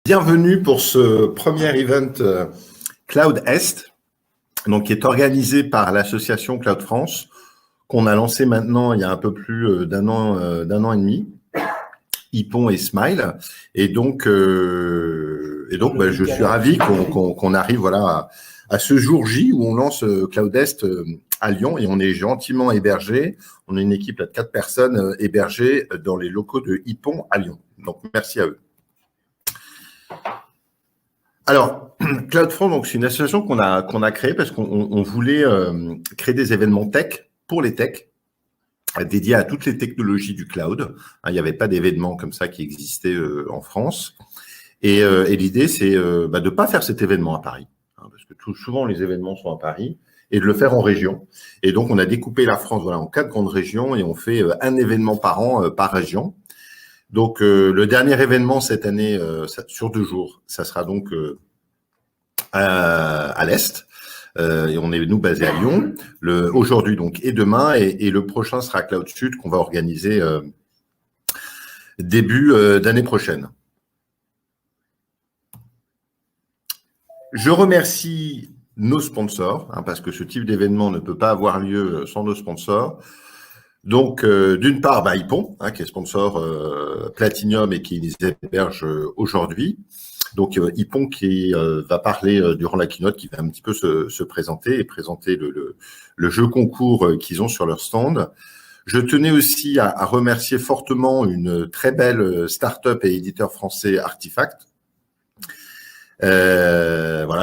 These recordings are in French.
Bienvenue pour ce premier event Cloud Est, donc qui est organisé par l'association Cloud France, qu'on a lancé maintenant il y a un peu plus d'un an et demi, Ypon et Smile. Et donc, je suis ravi qu'on arrive voilà à ce jour J où on lance Cloud Est à Lyon, et on est gentiment hébergé. On est une équipe de 4 personnes hébergées dans les locaux de Ypon à Lyon. Donc merci à eux. Alors, CloudFront, donc c'est une association qu'on a créée parce qu'on voulait créer des événements tech pour les techs, dédiés à toutes les technologies du cloud. Il n'y avait pas d'événements comme ça qui existaient en France. Et l'idée, c'est de ne pas faire cet événement à Paris, parce que souvent les événements sont à Paris, et de le faire en région. Et donc, on a découpé la France en 4 grandes régions, et on fait un événement par an par région. Donc, le dernier événement cette année, sur 2 jours, ça sera donc à l'Est. Et on est, nous, basés à Lyon, aujourd'hui donc et demain. Et le prochain sera Cloud Sud, qu'on va organiser début d'année prochaine. Je remercie nos sponsors, parce que ce type d'événement ne peut pas avoir lieu sans nos sponsors. Donc, d'une part, Ypon, qui est sponsor Platinum et qui les héberge aujourd'hui. Donc, Ypon qui va parler durant la keynote, qui va un petit peu se présenter et présenter le jeu concours qu'ils ont sur leur stand. Je tenais aussi à remercier fortement une très belle start-up et éditeur français, Artifact,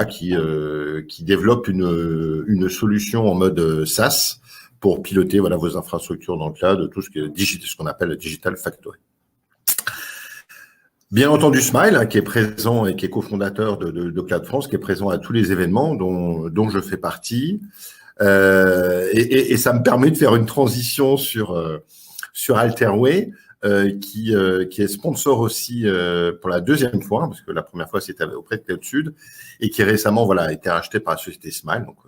qui développe une solution en mode SaaS pour piloter vos infrastructures dans le cloud, tout ce qu'on appelle le Digital Factory. Bien entendu, Smile, qui est présent et qui est cofondateur de Cloud France, qui est présent à tous les événements dont je fais partie. Et ça me permet de faire une transition sur Alterway, qui est sponsor aussi pour la deuxième fois, parce que la première fois c'était auprès de Cloud Sud, et qui récemment a été racheté par la société Smile. Donc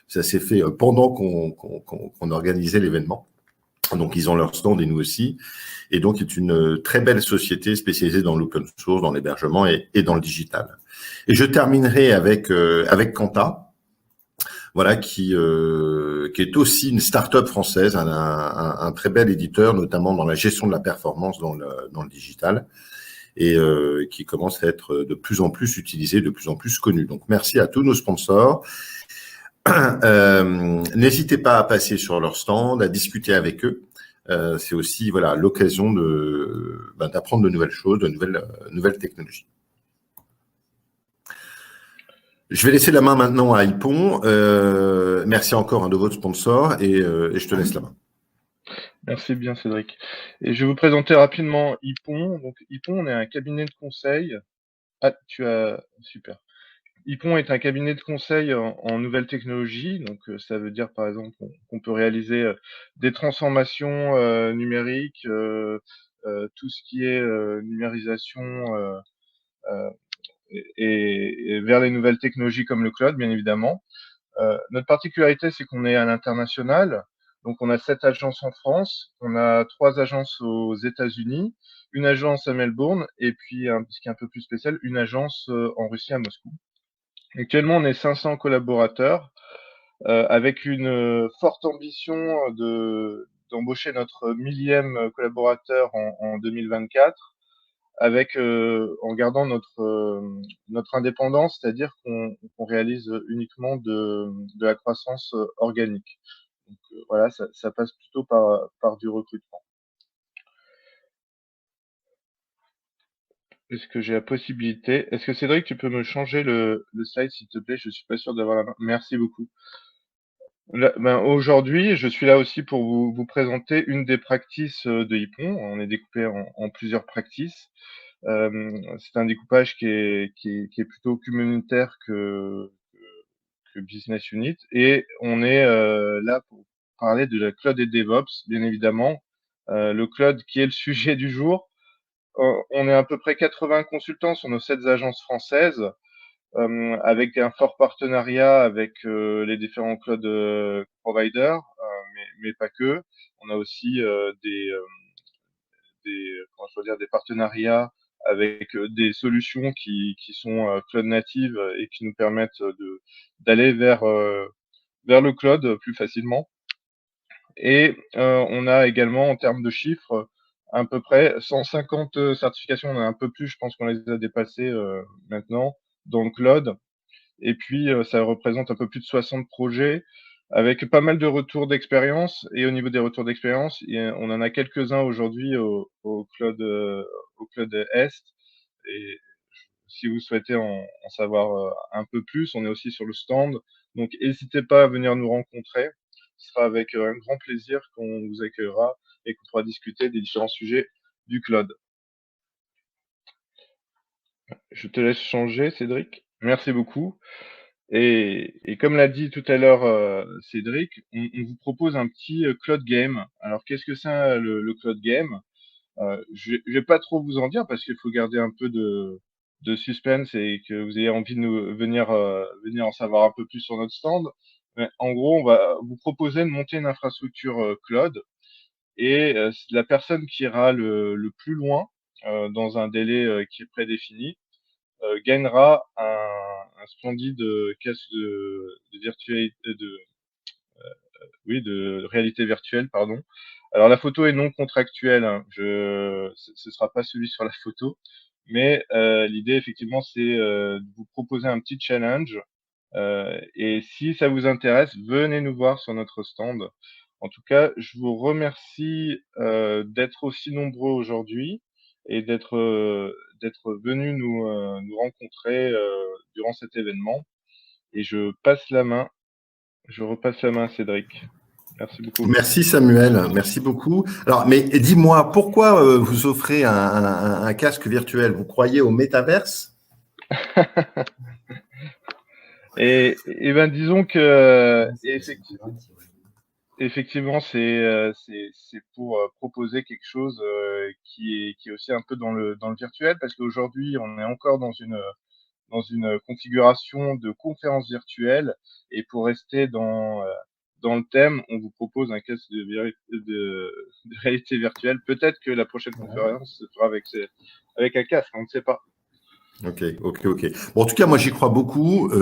ça s'est fait pendant qu'on organisait l'événement. Donc ils ont leur stand et nous aussi. Et donc, c'est une très belle société spécialisée dans l'open source, dans l'hébergement et dans le digital. Et je terminerai avec Quanta, qui est aussi une start-up française, un très bel éditeur, notamment dans la gestion de la performance dans le digital, et qui commence à être de plus en plus utilisé, de plus en plus connu. Donc, merci à tous nos sponsors. N'hésitez pas à passer sur leur stand, à discuter avec eux. C'est aussi l'occasion d'apprendre de nouvelles choses, de nouvelles technologies. Je vais laisser la main maintenant à Ypon. Merci encore de votre sponsor, et je te laisse la main. Merci bien, Cédric. Et je vais vous présenter rapidement Ypon. Donc, Ypon, on est un cabinet de conseil. Super. Ypon est un cabinet de conseil en nouvelles technologies. Donc, ça veut dire, par exemple, qu'on peut réaliser des transformations numériques, tout ce qui est numérisation et vers les nouvelles technologies comme le cloud, bien évidemment. Notre particularité, c'est qu'on est à l'international. Donc, on a 7 agences en France, on a 3 agences aux États-Unis, une agence à Melbourne, et puis, ce qui est un peu plus spécial, une agence en Russie à Moscou. Actuellement, on est 500 collaborateurs, avec une forte ambition d'embaucher notre 1000e collaborateur en 2024, avec en gardant notre indépendance, c'est-à-dire qu'on réalise uniquement de la croissance organique. Donc voilà, ça passe plutôt par du recrutement. Est-ce que j'ai la possibilité? Est-ce que Cédric, tu peux me changer le slide, s'il te plaît? Je suis pas sûr d'avoir la main. Merci beaucoup. Aujourd'hui, je suis là aussi pour vous présenter une des practices de Ypon. On est découpé en plusieurs practices. C'est un découpage qui est plutôt communautaire que business unit, et on est là pour parler de la cloud et DevOps, bien évidemment. Le cloud qui est le sujet du jour. On est à peu près 80 consultants sur nos 7 agences françaises, avec un fort partenariat avec les différents cloud providers, mais pas que. On a aussi des partenariats avec des solutions qui sont cloud native et qui nous permettent d'aller vers le cloud plus facilement. Et on a également, en termes de chiffres, à peu près 150 certifications. On a un peu plus, je pense qu'on les a dépassées maintenant dans le cloud. Et puis, ça représente un peu plus de 60 projets avec pas mal de retours d'expérience. Et au niveau des retours d'expérience, on en a quelques-uns aujourd'hui au cloud Est. Et si vous souhaitez en savoir un peu plus, on est aussi sur le stand. Donc, n'hésitez pas à venir nous rencontrer. Ce sera avec un grand plaisir qu'on vous accueillera et qu'on pourra discuter des différents sujets du cloud. Je te laisse changer, Cédric. Merci beaucoup. Et comme l'a dit tout à l'heure Cédric, on vous propose un petit cloud game. Alors, qu'est-ce que c'est le cloud game? Je vais pas trop vous en dire parce qu'il faut garder un peu de suspense et que vous ayez envie de venir en savoir un peu plus sur notre stand. Mais en gros, on va vous proposer de monter une infrastructure cloud et la personne qui ira le plus loin dans un délai qui est prédéfini gagnera un splendide casque de virtualité de réalité virtuelle, pardon. Alors la photo est non contractuelle, hein. Ce sera pas celui sur la photo, mais l'idée effectivement c'est de vous proposer un petit challenge. Et si ça vous intéresse, venez nous voir sur notre stand. En tout cas, je vous remercie d'être aussi nombreux aujourd'hui et d'être venus nous rencontrer durant cet événement. Et je repasse la main à Cédric. Merci beaucoup. Merci Samuel, merci beaucoup. Alors, mais dis-moi, pourquoi vous offrez un casque virtuel? Vous croyez au métaverse? Et ben disons que effectivement c'est pour proposer quelque chose qui est aussi un peu dans le virtuel, parce qu'aujourd'hui on est encore dans une configuration de conférence virtuelle, et pour rester dans le thème, on vous propose un casque de réalité virtuelle. Peut-être que la prochaine conférence se fera avec un casque, on ne sait pas. Ok. Bon, en tout cas, moi, j'y crois beaucoup.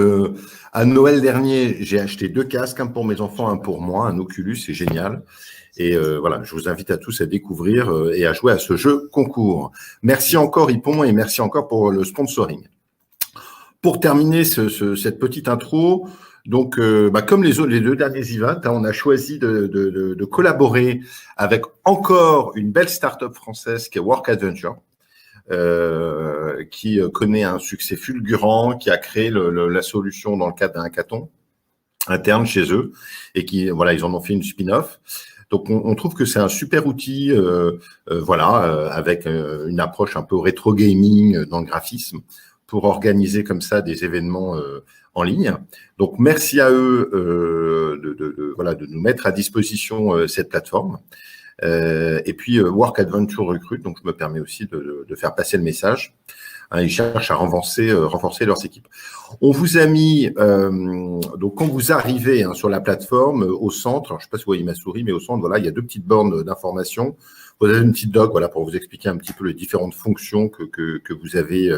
À Noël dernier, j'ai acheté 2 casques, un pour mes enfants, un pour moi, un Oculus, c'est génial. Et voilà, je vous invite à tous à découvrir et à jouer à ce jeu concours. Merci encore, Ypon, et merci encore pour le sponsoring. Pour terminer cette petite intro, donc, comme les 2 derniers events, on a choisi de collaborer avec encore une belle start-up française qui est Work Adventure. Qui connaît un succès fulgurant, qui a créé la solution dans le cadre d'un hackathon interne chez eux, et qui, voilà, ils en ont fait une spin-off. Donc, on trouve que c'est un super outil, avec une approche un peu rétro gaming dans le graphisme, pour organiser comme ça des événements en ligne. Donc, merci à eux de nous mettre à disposition cette plateforme. Et puis Work Adventure recrute, donc je me permets aussi de faire passer le message. Ils cherchent à renforcer leurs équipes. On vous a mis, donc quand vous arrivez sur la plateforme, au centre, alors je ne sais pas si vous voyez ma souris, mais au centre, voilà, il y a 2 petites bornes d'information. Vous avez une petite doc, voilà, pour vous expliquer un petit peu les différentes fonctions que vous avez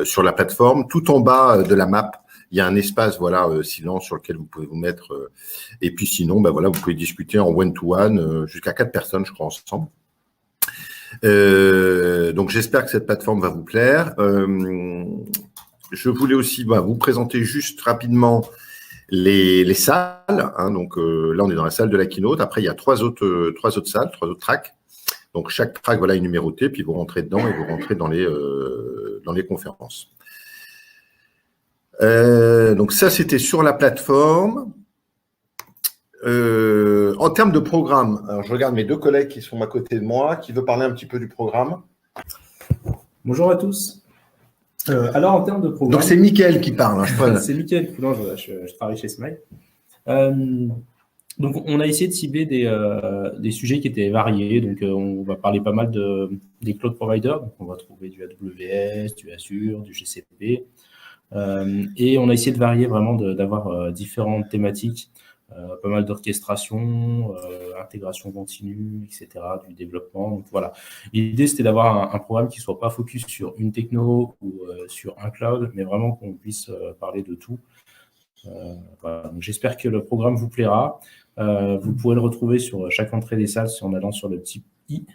sur la plateforme. Tout en bas de la map, il y a un espace, silence, sur lequel vous pouvez vous mettre. Et puis sinon, vous pouvez discuter en one-to-one, jusqu'à 4 personnes, je crois, ensemble. Donc, j'espère que cette plateforme va vous plaire. Je voulais aussi vous présenter juste rapidement les salles. Donc, là, on est dans la salle de la keynote. Après, il y a 3 autres salles, 3 autres tracks. Donc, chaque track est numéroté, puis vous rentrez dedans et vous rentrez dans les conférences. Donc ça, c'était sur la plateforme. En termes de programme, alors je regarde mes 2 collègues qui sont à côté de moi. Qui veut parler un petit peu du programme? Bonjour à tous. Alors, en termes de programme… Donc, c'est Mickaël qui parle. C'est Mickaël Coulange, je travaille chez Smile. Donc, on a essayé de cibler des sujets qui étaient variés. Donc, on va parler pas mal des cloud providers. Donc, on va trouver du AWS, du Azure, du GCP. Et on a essayé de varier vraiment, d'avoir différentes thématiques pas mal d'orchestration, intégration continue, etc., du développement. Donc, voilà. L'idée, c'était d'avoir un programme qui ne soit pas focus sur une techno ou sur un cloud, mais vraiment qu'on puisse parler de tout. Voilà. Donc, j'espère que le programme vous plaira. Vous pourrez le retrouver sur chaque entrée des salles en allant sur le petit i.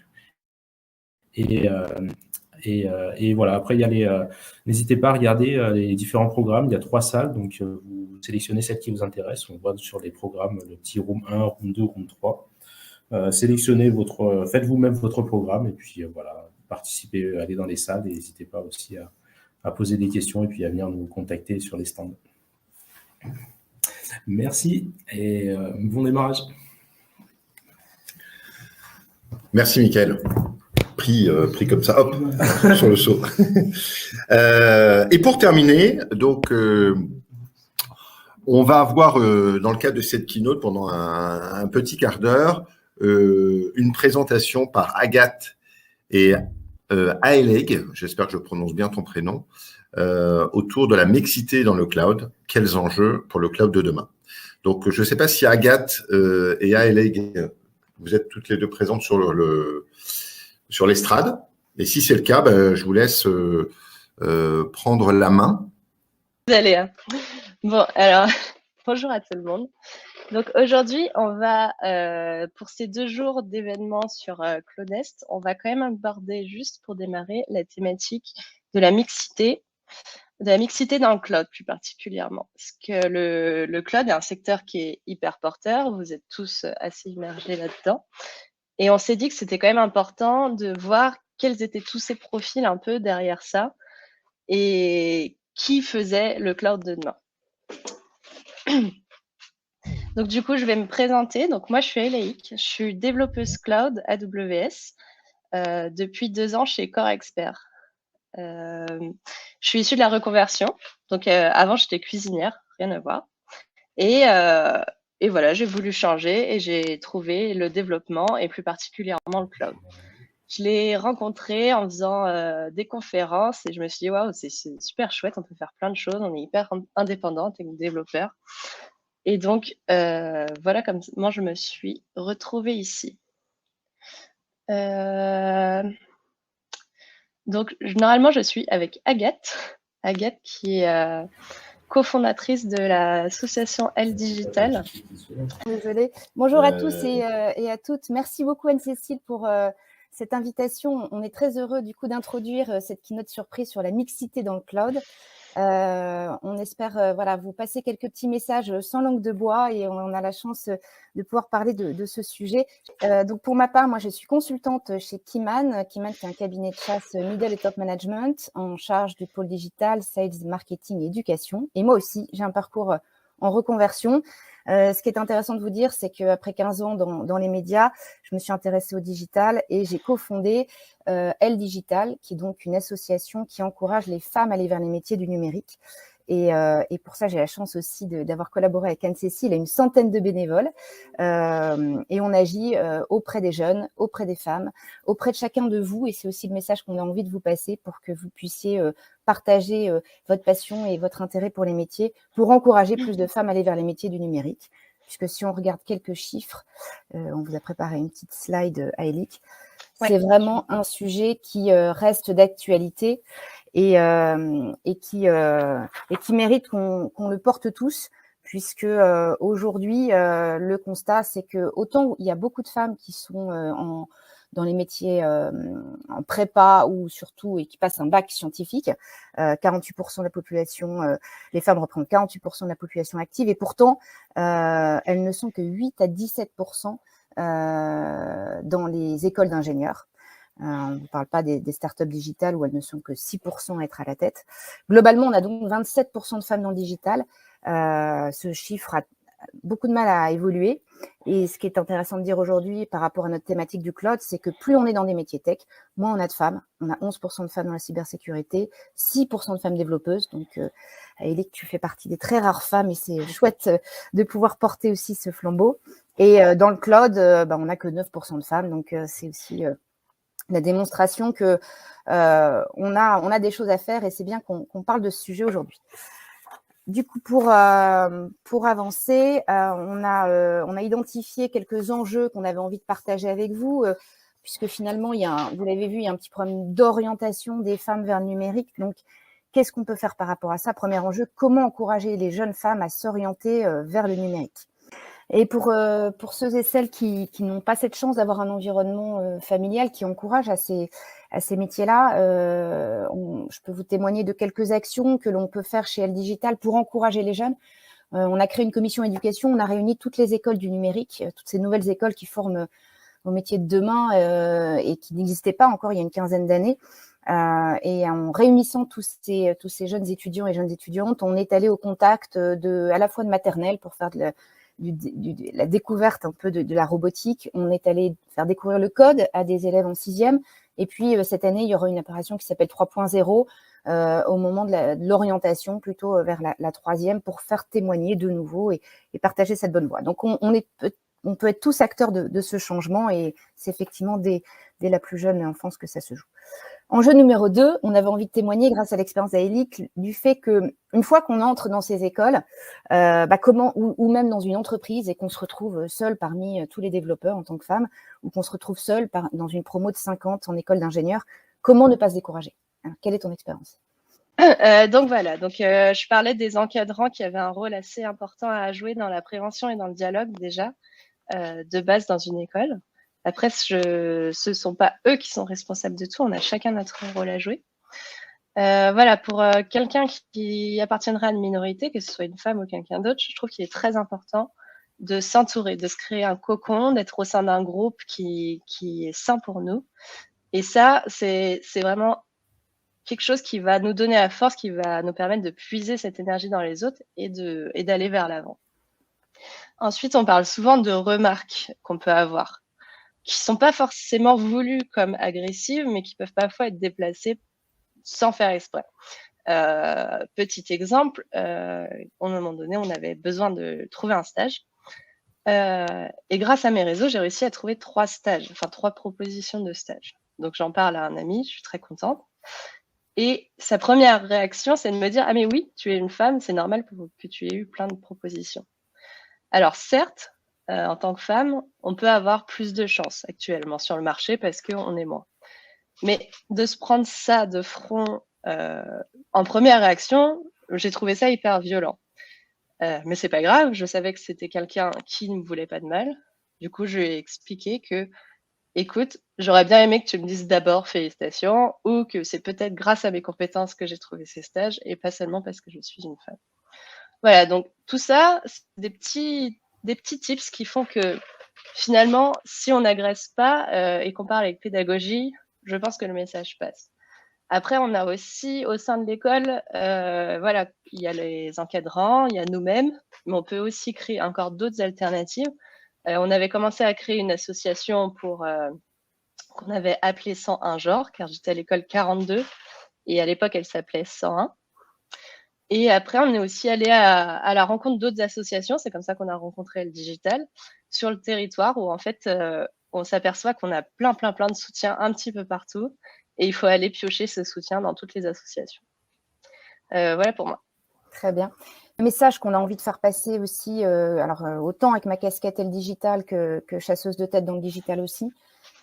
Et voilà, après, il y a n'hésitez pas à regarder les différents programmes. Il y a 3 salles, donc vous sélectionnez celle qui vous intéresse. On voit sur les programmes le petit room 1, room 2, room 3. Sélectionnez faites vous-même votre programme et puis voilà, participez, allez dans les salles et n'hésitez pas aussi à poser des questions et puis à venir nous contacter sur les stands. Merci et bon démarrage. Merci, Mickaël. Pris comme ça, hop, sur le saut. Et pour terminer, donc, on va avoir, dans le cadre de cette keynote, pendant un petit quart d'heure, une présentation par Agathe et Aeleg, j'espère que je prononce bien ton prénom, autour de la mixité dans le cloud. Quels enjeux pour le cloud de demain? Donc, je ne sais pas si Agathe et Aeleg, vous êtes toutes les deux présentes sur l'estrade. Et si c'est le cas, je vous laisse prendre la main. Allez, hein. Bon, alors, bonjour à tout le monde. Donc aujourd'hui, on va, pour ces 2 jours d'événements sur Cloudest, on va quand même aborder, juste pour démarrer, la thématique de la mixité dans le cloud plus particulièrement. Parce que le cloud est un secteur qui est hyper porteur, vous êtes tous assez immergés là-dedans. Et on s'est dit que c'était quand même important de voir quels étaient tous ces profils un peu derrière ça et qui faisait le cloud de demain. Donc du coup, je vais me présenter. Donc moi, je suis Elaïk, je suis développeuse cloud AWS depuis 2 ans chez Core Expert. Je suis issue de la reconversion. Donc avant, j'étais cuisinière, rien à voir. Et voilà, j'ai voulu changer et j'ai trouvé le développement et plus particulièrement le cloud. Je l'ai rencontré en faisant des conférences et je me suis dit, waouh, c'est super chouette, on peut faire plein de choses, on est hyper indépendant en tant que développeur. Et donc, voilà comment je me suis retrouvée ici. Donc, normalement, je suis avec Agathe. Agathe qui est cofondatrice de l'association Elle Digital. Désolée. Bonjour à tous et à toutes. Merci beaucoup Anne-Cécile pour cette invitation. On est très heureux du coup d'introduire cette keynote surprise sur la mixité dans le cloud. On espère voilà, vous passer quelques petits messages sans langue de bois et on a la chance de pouvoir parler de ce sujet. Donc pour ma part, moi je suis consultante chez Keyman. Keyman, c'est un cabinet de chasse middle et top management en charge du pôle digital, sales, marketing et éducation. Et moi aussi, j'ai un parcours en reconversion. Ce qui est intéressant de vous dire, c'est qu'après 15 ans dans les médias, je me suis intéressée au digital et j'ai cofondé Elle Digital, qui est donc une association qui encourage les femmes à aller vers les métiers du numérique. Et pour ça, j'ai la chance aussi d'avoir collaboré avec Anne-Cécile et une centaine de bénévoles. Et on agit auprès des jeunes, auprès des femmes, auprès de chacun de vous. Et c'est aussi le message qu'on a envie de vous passer pour que vous puissiez partager votre passion et votre intérêt pour les métiers, pour encourager plus de femmes à aller vers les métiers du numérique. Puisque si on regarde quelques chiffres, on vous a préparé une petite slide à Elic. Ouais. C'est vraiment un sujet qui reste d'actualité et qui mérite qu'on le porte tous, puisque aujourd'hui, le constat, c'est que autant il y a beaucoup de femmes qui sont dans les métiers en prépa ou surtout et qui passent un bac scientifique, 48% de la population, les femmes représentent 48% de la population active et pourtant, elles ne sont que 8 à 17% dans les écoles d'ingénieurs. On ne parle pas des startups digitales où elles ne sont que 6% à être à la tête. Globalement, on a donc 27% de femmes dans le digital. Ce chiffre a beaucoup de mal à évoluer. Et ce qui est intéressant de dire aujourd'hui par rapport à notre thématique du cloud, c'est que plus on est dans des métiers tech, moins on a de femmes. On a 11% de femmes dans la cybersécurité, 6% de femmes développeuses. Donc, Elic, tu fais partie des très rares femmes et c'est chouette de pouvoir porter aussi ce flambeau. Et dans le cloud, on n'a que 9% de femmes. Donc, c'est aussi la démonstration que on a des choses à faire et c'est bien qu'on parle de ce sujet aujourd'hui. du coup, pour avancer, on a identifié quelques enjeux qu'on avait envie de partager avec vous, puisque finalement, vous l'avez vu, il y a un petit problème d'orientation des femmes vers le numérique. Donc, qu'est-ce qu'on peut faire par rapport à ça? Premier enjeu, comment encourager les jeunes femmes à s'orienter vers le numérique? Et pour ceux et celles qui n'ont pas cette chance d'avoir un environnement familial qui encourage à ces métiers-là, je peux vous témoigner de quelques actions que l'on peut faire chez Elle Digital pour encourager les jeunes. On a créé une commission éducation, on a réuni toutes les écoles du numérique, toutes ces nouvelles écoles qui forment aux métiers de demain et qui n'existaient pas encore il y a une quinzaine d'années. Et en réunissant tous ces jeunes étudiants et jeunes étudiantes, on est allé au contact à la fois de maternelle pour faire de la découverte un peu de la robotique. On est allé faire découvrir le code à des élèves en 6e. Et puis, cette année, il y aura une opération qui s'appelle 3.0 au moment de l'orientation, plutôt vers la 3e, pour faire témoigner de nouveau et partager cette bonne voie. Donc, on peut être tous acteurs de ce changement et c'est effectivement dès la plus jeune enfance que ça se joue. Enjeu numéro 2, on avait envie de témoigner grâce à l'expérience d'Aélic du fait que une fois qu'on entre dans ces écoles, ou même dans une entreprise et qu'on se retrouve seul parmi tous les développeurs en tant que femme, ou qu'on se retrouve seul dans une promo de 50 en école d'ingénieur, comment ne pas se décourager? Quelle est ton expérience? Donc voilà, je parlais des encadrants qui avaient un rôle assez important à jouer dans la prévention et dans le dialogue déjà, de base dans une école. Après, ce sont pas eux qui sont responsables de tout, on a chacun notre rôle à jouer. Voilà, pour quelqu'un qui appartiendrait à une minorité, que ce soit une femme ou quelqu'un d'autre, je trouve qu'il est très important de s'entourer, de se créer un cocon, d'être au sein d'un groupe qui est sain pour nous. Et ça, c'est vraiment quelque chose qui va nous donner la force, qui va nous permettre de puiser cette énergie dans les autres et d'aller vers l'avant. Ensuite, on parle souvent de remarques qu'on peut avoir, qui sont pas forcément voulues comme agressives, mais qui peuvent parfois être déplacées sans faire exprès. Petit exemple, à un moment donné, on avait besoin de trouver un stage. Et grâce à mes réseaux, j'ai réussi à trouver 3 propositions de stage. Donc, j'en parle à un ami, je suis très contente. Et sa première réaction, c'est de me dire « Ah mais oui, tu es une femme, c'est normal que tu aies eu plein de propositions. » Alors certes, en tant que femme, on peut avoir plus de chance actuellement sur le marché parce qu'on est moins. Mais de se prendre ça de front en première réaction, j'ai trouvé ça hyper violent. Mais c'est pas grave, je savais que c'était quelqu'un qui ne me voulait pas de mal. Du coup, je lui ai expliqué que, écoute, j'aurais bien aimé que tu me dises d'abord félicitations ou que c'est peut-être grâce à mes compétences que j'ai trouvé ces stages et pas seulement parce que je suis une femme. Voilà, donc tout ça, c'est des petits tips qui font que finalement, si on n'agresse pas et qu'on parle avec pédagogie, je pense que le message passe. Après, on a aussi au sein de l'école, voilà, il y a les encadrants, il y a nous-mêmes, mais on peut aussi créer encore d'autres alternatives. On avait commencé à créer une association qu'on avait appelée 101 genres, car j'étais à l'école 42 et à l'époque, elle s'appelait 101. Et après, on est aussi allé à la rencontre d'autres associations. C'est comme ça qu'on a rencontré Elle Digital sur le territoire où en fait, on s'aperçoit qu'on a plein de soutien un petit peu partout et il faut aller piocher ce soutien dans toutes les associations. Voilà pour moi. Très bien. Le message qu'on a envie de faire passer aussi, autant avec ma casquette Elle Digital que chasseuse de tête dans le digital aussi,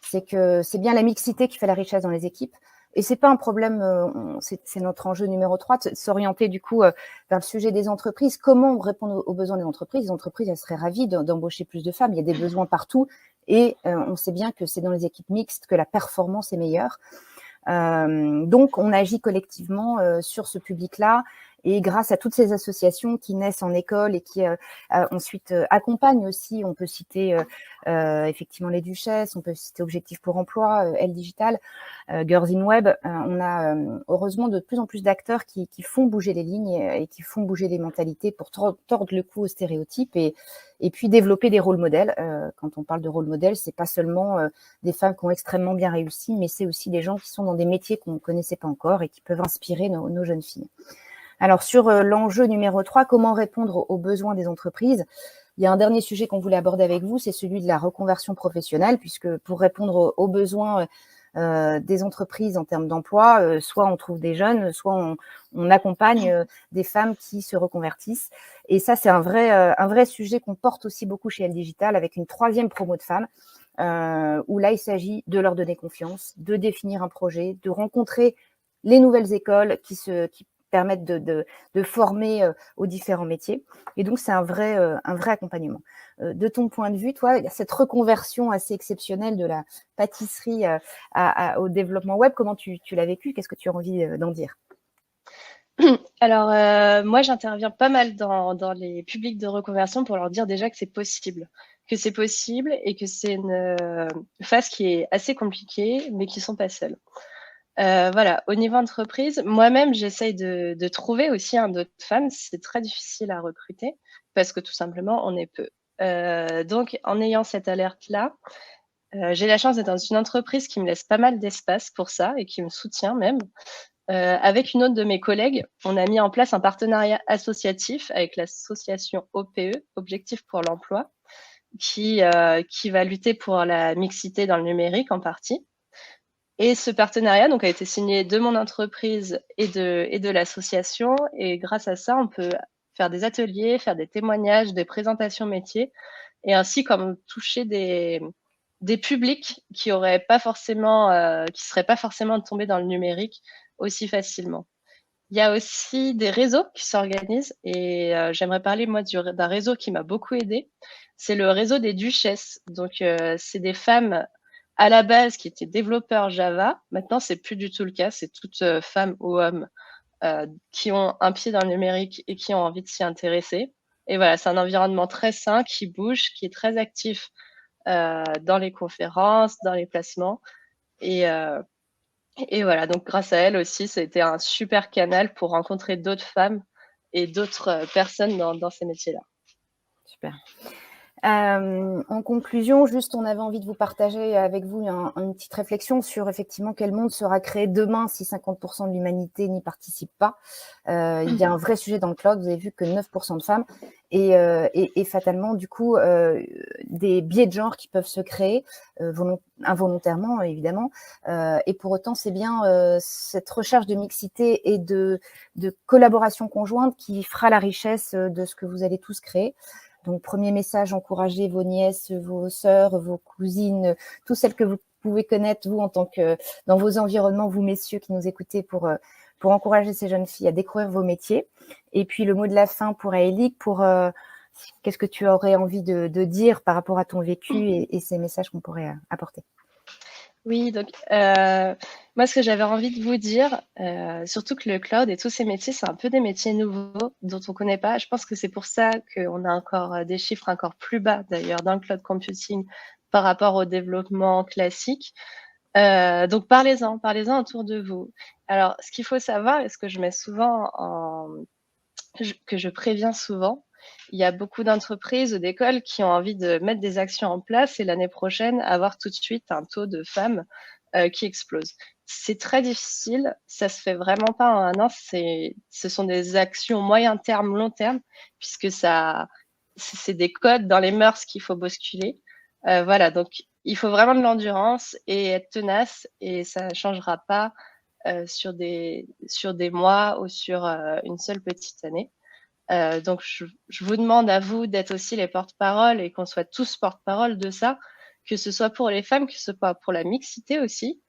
c'est que c'est bien la mixité qui fait la richesse dans les équipes. Et c'est pas un problème, c'est notre enjeu numéro 3, de s'orienter du coup vers le sujet des entreprises. Comment répondre aux besoins des entreprises? Les entreprises, elles seraient ravies d'embaucher plus de femmes. Il y a des besoins partout et on sait bien que c'est dans les équipes mixtes que la performance est meilleure. Donc, on agit collectivement sur ce public-là. Et grâce à toutes ces associations qui naissent en école et qui ensuite accompagnent aussi, on peut citer effectivement les Duchesses, on peut citer Objectif pour Emploi, Elle Digital, Girls in Web. On a heureusement de plus en plus d'acteurs qui font bouger les lignes et qui font bouger les mentalités pour tordre le cou aux stéréotypes et puis développer des rôles modèles. Quand on parle de rôles modèles, c'est pas seulement des femmes qui ont extrêmement bien réussi, mais c'est aussi des gens qui sont dans des métiers qu'on ne connaissait pas encore et qui peuvent inspirer nos jeunes filles. Alors, sur l'enjeu numéro 3, comment répondre aux besoins des entreprises? Il y a un dernier sujet qu'on voulait aborder avec vous, c'est celui de la reconversion professionnelle, puisque pour répondre aux besoins des entreprises en termes d'emploi. Soit on trouve des jeunes, soit on accompagne des femmes qui se reconvertissent. Et ça, c'est un vrai sujet qu'on porte aussi beaucoup chez Elle Digital avec une 3e promo de femmes. Où là, il s'agit de leur donner confiance, de définir un projet, de rencontrer les nouvelles écoles qui permettent de former aux différents métiers. Et donc, c'est un vrai accompagnement. De ton point de vue, toi, cette reconversion assez exceptionnelle de la pâtisserie au développement web, comment tu l'as vécu? Qu'est-ce que tu as envie d'en dire? Alors, moi, j'interviens pas mal dans les publics de reconversion pour leur dire déjà que c'est possible et que c'est une phase qui est assez compliquée, mais qui sont pas seuls. Voilà, au niveau entreprise, moi-même, j'essaye de trouver aussi d'autres femmes. C'est très difficile à recruter parce que tout simplement, on est peu. Donc, en ayant cette alerte-là, j'ai la chance d'être dans une entreprise qui me laisse pas mal d'espace pour ça et qui me soutient même. Avec une autre de mes collègues, on a mis en place un partenariat associatif avec l'association OPE, Objectif pour l'emploi, qui va lutter pour la mixité dans le numérique en partie. Et ce partenariat donc, a été signé de mon entreprise et de l'association. Et grâce à ça, on peut faire des ateliers, faire des témoignages, des présentations métiers, et ainsi comme toucher des publics qui seraient pas forcément tombés dans le numérique aussi facilement. Il y a aussi des réseaux qui s'organisent et j'aimerais parler moi d'un réseau qui m'a beaucoup aidé. C'est le réseau des duchesses. Donc c'est des femmes à la base qui étaient développeurs Java. Maintenant c'est plus du tout le cas. C'est toutes femmes ou hommes qui ont un pied dans le numérique et qui ont envie de s'y intéresser. Et voilà, c'est un environnement très sain qui bouge, qui est très actif dans les conférences, dans les placements. Et voilà, donc grâce à elle aussi, ça a été un super canal pour rencontrer d'autres femmes et d'autres personnes dans ces métiers-là. Super. En conclusion, juste, on avait envie de vous partager avec vous une petite réflexion sur effectivement quel monde sera créé demain si 50% de l'humanité n'y participe pas. Il y a un vrai sujet dans le cloud. Vous avez vu que 9% de femmes et fatalement, du coup, des biais de genre qui peuvent se créer involontairement, évidemment. Et pour autant, c'est bien cette recherche de mixité et de collaboration conjointe qui fera la richesse de ce que vous allez tous créer. Donc, premier message, encouragez vos nièces, vos sœurs, vos cousines, toutes celles que vous pouvez connaître, vous, en tant que dans vos environnements, vous, messieurs, qui nous écoutez, pour encourager ces jeunes filles à découvrir vos métiers. Et puis, le mot de la fin pour Aélique, qu'est-ce que tu aurais envie de dire par rapport à ton vécu et ces messages qu'on pourrait apporter? Oui, donc moi, ce que j'avais envie de vous dire, surtout que le cloud et tous ces métiers, c'est un peu des métiers nouveaux dont on ne connaît pas. Je pense que c'est pour ça qu'on a encore des chiffres encore plus bas, d'ailleurs, dans le cloud computing par rapport au développement classique. Donc, parlez-en autour de vous. Alors, ce qu'il faut savoir, et ce que je mets souvent que je préviens souvent, il y a beaucoup d'entreprises ou d'écoles qui ont envie de mettre des actions en place et l'année prochaine avoir tout de suite un taux de femmes qui explose. C'est très difficile, ça se fait vraiment pas en un an. Ce sont des actions moyen terme, long terme, puisque c'est des codes dans les mœurs qu'il faut bousculer. Voilà, donc il faut vraiment de l'endurance et être tenace, et ça ne changera pas sur des mois ou sur une seule petite année. Donc, je vous demande à vous d'être aussi les porte-parole et qu'on soit tous porte-parole de ça, que ce soit pour les femmes, que ce soit pour la mixité aussi,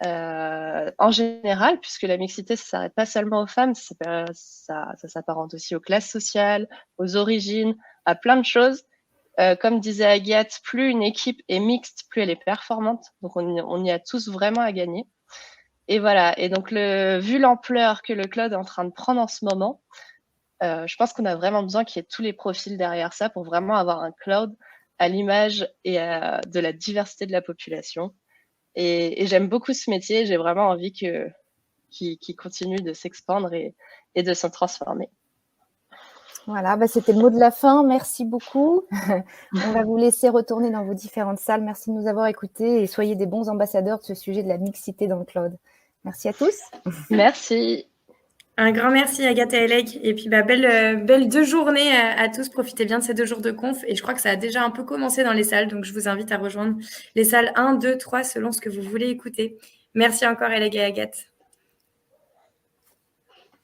en général, puisque la mixité, ça ne s'arrête pas seulement aux femmes, ça s'apparente aussi aux classes sociales, aux origines, à plein de choses. Comme disait Agathe, plus une équipe est mixte, plus elle est performante. Donc, on y a tous vraiment à gagner. Et voilà. Et donc, vu l'ampleur que le cloud est en train de prendre en ce moment, je pense qu'on a vraiment besoin qu'il y ait tous les profils derrière ça pour vraiment avoir un cloud à l'image et de la diversité de la population. Et j'aime beaucoup ce métier. J'ai vraiment envie qu'il continue de s'expandre et de se transformer. Voilà, c'était le mot de la fin. Merci beaucoup. On va vous laisser retourner dans vos différentes salles. Merci de nous avoir écoutés et soyez des bons ambassadeurs de ce sujet de la mixité dans le cloud. Merci à tous. Merci. Un grand merci Agathe et Elec. Et puis belle 2 journées à tous. Profitez bien de ces 2 jours de conf. Et je crois que ça a déjà un peu commencé dans les salles. Donc je vous invite à rejoindre les salles 1, 2, 3 selon ce que vous voulez écouter. Merci encore Elec et Agathe.